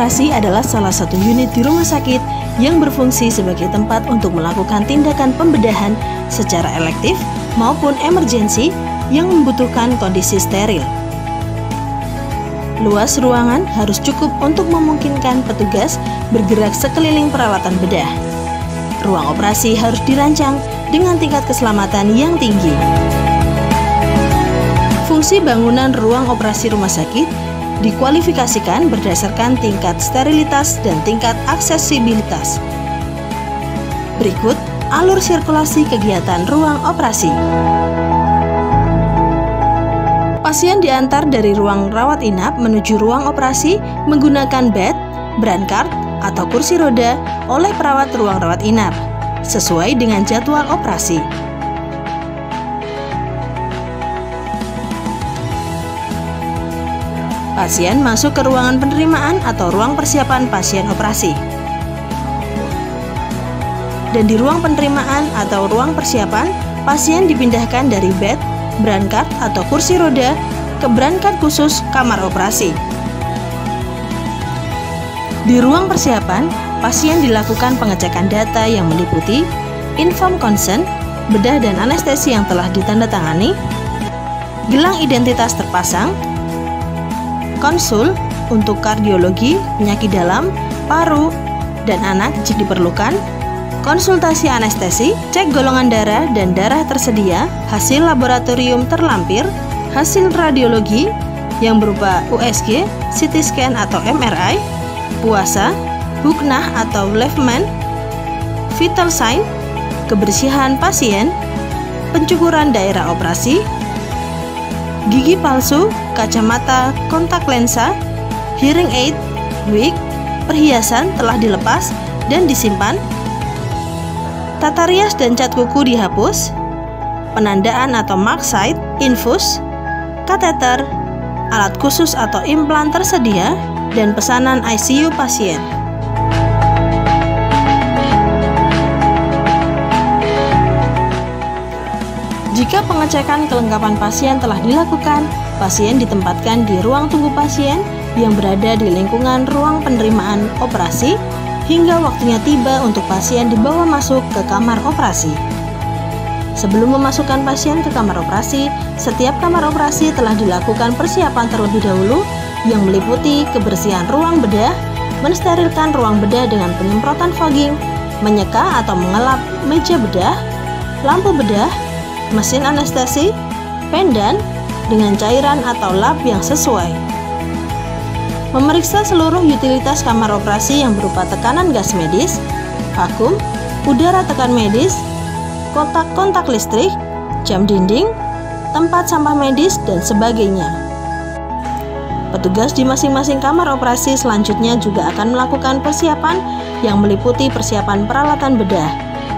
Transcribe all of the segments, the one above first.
operasi adalah salah satu unit di rumah sakit yang berfungsi sebagai tempat untuk melakukan tindakan pembedahan secara elektif maupun emergensi yang membutuhkan kondisi steril. Luas ruangan harus cukup untuk memungkinkan petugas bergerak sekeliling peralatan bedah. Ruang operasi harus dirancang dengan tingkat keselamatan yang tinggi. Fungsi bangunan ruang operasi rumah sakit dikualifikasikan berdasarkan tingkat sterilitas dan tingkat aksesibilitas. Berikut alur sirkulasi kegiatan ruang operasi. Pasien diantar dari ruang rawat inap menuju ruang operasi menggunakan bed, brancard, atau kursi roda oleh perawat ruang rawat inap, sesuai dengan jadwal operasi. Pasien masuk ke ruangan penerimaan atau ruang persiapan pasien operasi. Dan di ruang penerimaan atau ruang persiapan, pasien dipindahkan dari bed, brancard atau kursi roda ke brancard khusus kamar operasi. Di ruang persiapan, pasien dilakukan pengecekan data yang meliputi inform consent, bedah dan anestesi yang telah ditandatangani, gelang identitas terpasang, konsul untuk kardiologi, penyakit dalam, paru, dan anak jika diperlukan, konsultasi anestesi, cek golongan darah dan darah tersedia, hasil laboratorium terlampir, hasil radiologi yang berupa USG, CT scan atau MRI, puasa, huknah atau Lefman, vital sign, kebersihan pasien, pencukuran daerah operasi, gigi palsu, kacamata kontak lensa, hearing aid, wig, perhiasan telah dilepas dan disimpan, tata rias dan cat kuku dihapus, penandaan atau mark site, infus, kateter, alat khusus atau implan tersedia, dan pesanan ICU pasien. Jika pengecekan kelengkapan pasien telah dilakukan, pasien ditempatkan di ruang tunggu pasien yang berada di lingkungan ruang penerimaan operasi hingga waktunya tiba untuk pasien dibawa masuk ke kamar operasi. Sebelum memasukkan pasien ke kamar operasi, setiap kamar operasi telah dilakukan persiapan terlebih dahulu yang meliputi kebersihan ruang bedah, mensterilkan ruang bedah dengan penyemprotan fogging, menyeka atau mengelap meja bedah, lampu bedah, mesin anestesi, pendan dengan cairan atau lap yang sesuai. Memeriksa seluruh utilitas kamar operasi yang berupa tekanan gas medis, vakum, udara tekan medis, kontak listrik, jam dinding, tempat sampah medis, dan sebagainya. Petugas di masing-masing kamar operasi selanjutnya juga akan melakukan persiapan yang meliputi persiapan peralatan bedah,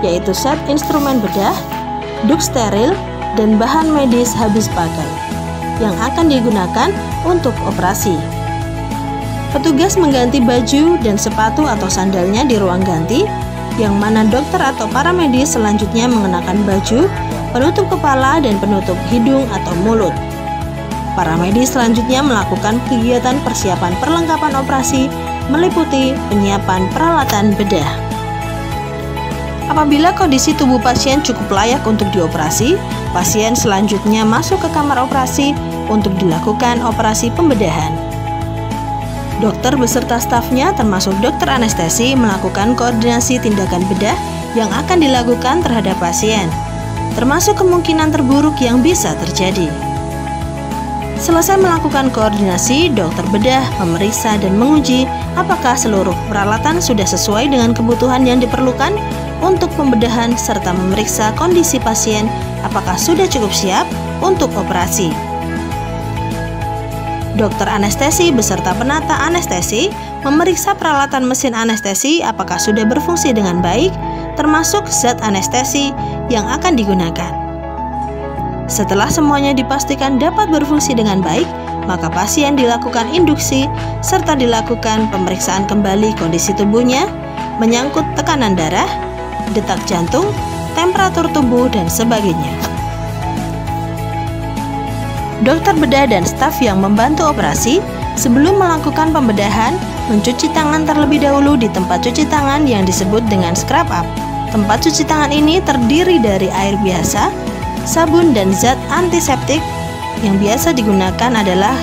yaitu set instrumen bedah, duk steril, dan bahan medis habis pakai yang akan digunakan untuk operasi. Petugas mengganti baju dan sepatu atau sandalnya di ruang ganti, yang mana dokter atau paramedis selanjutnya mengenakan baju, penutup kepala, dan penutup hidung atau mulut. Paramedis selanjutnya melakukan kegiatan persiapan perlengkapan operasi meliputi penyiapan peralatan bedah. Apabila kondisi tubuh pasien cukup layak untuk dioperasi, pasien selanjutnya masuk ke kamar operasi untuk dilakukan operasi pembedahan. Dokter beserta stafnya termasuk dokter anestesi melakukan koordinasi tindakan bedah yang akan dilakukan terhadap pasien, termasuk kemungkinan terburuk yang bisa terjadi. Selesai melakukan koordinasi, dokter bedah memeriksa dan menguji apakah seluruh peralatan sudah sesuai dengan kebutuhan yang diperlukan untuk pembedahan serta memeriksa kondisi pasien apakah sudah cukup siap untuk operasi. Dokter anestesi beserta penata anestesi memeriksa peralatan mesin anestesi apakah sudah berfungsi dengan baik, termasuk zat anestesi yang akan digunakan. Setelah semuanya dipastikan dapat berfungsi dengan baik, maka pasien dilakukan induksi serta dilakukan pemeriksaan kembali kondisi tubuhnya, menyangkut tekanan darah, detak jantung, temperatur tubuh, dan sebagainya. Dokter bedah dan staf yang membantu operasi sebelum melakukan pembedahan mencuci tangan terlebih dahulu di tempat cuci tangan yang disebut dengan scrub up. Tempat cuci tangan ini terdiri dari air biasa, sabun, dan zat antiseptik. Yang biasa digunakan adalah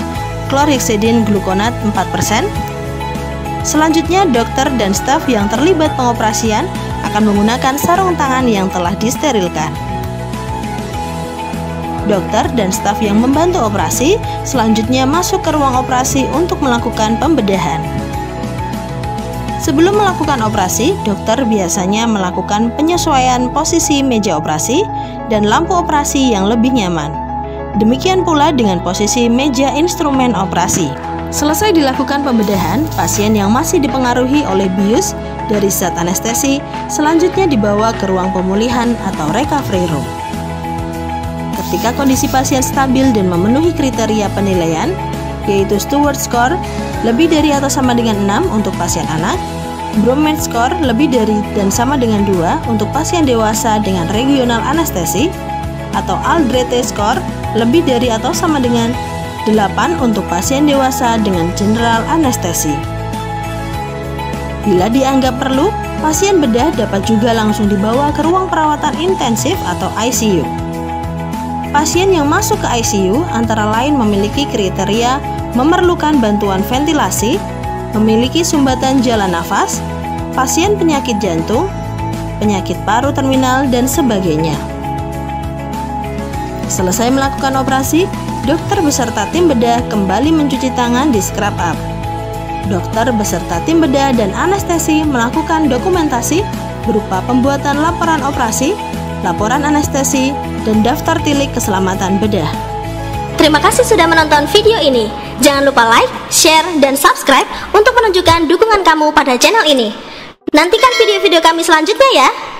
chlorhexidine gluconat 4%. Selanjutnya, dokter dan staf yang terlibat pengoperasian akan menggunakan sarung tangan yang telah disterilkan. Dokter dan staf yang membantu operasi selanjutnya masuk ke ruang operasi untuk melakukan pembedahan. Sebelum melakukan operasi, dokter biasanya melakukan penyesuaian posisi meja operasi dan lampu operasi yang lebih nyaman. Demikian pula dengan posisi meja instrumen operasi. Selesai dilakukan pembedahan, pasien yang masih dipengaruhi oleh bius dari zat anestesi selanjutnya dibawa ke ruang pemulihan atau recovery room. Ketika kondisi pasien stabil dan memenuhi kriteria penilaian, yaitu Stewart score lebih dari atau sama dengan 6 untuk pasien anak, Bromance score lebih dari dan sama dengan 2 untuk pasien dewasa dengan regional anestesi, atau Aldrete score lebih dari atau sama dengan 8 untuk pasien dewasa dengan general anestesi. Bila dianggap perlu, pasien bedah dapat juga langsung dibawa ke ruang perawatan intensif atau ICU. Pasien yang masuk ke ICU antara lain memiliki kriteria memerlukan bantuan ventilasi, memiliki sumbatan jalan nafas, pasien penyakit jantung, penyakit paru terminal, dan sebagainya. Selesai melakukan operasi, dokter beserta tim bedah kembali mencuci tangan di scrub up. Dokter beserta tim bedah dan anestesi melakukan dokumentasi berupa pembuatan laporan operasi, laporan anestesi, dan daftar tilik keselamatan bedah. Terima kasih sudah menonton video ini. Jangan lupa like, share, dan subscribe untuk menunjukkan dukungan kamu pada channel ini. Nantikan video-video kami selanjutnya ya.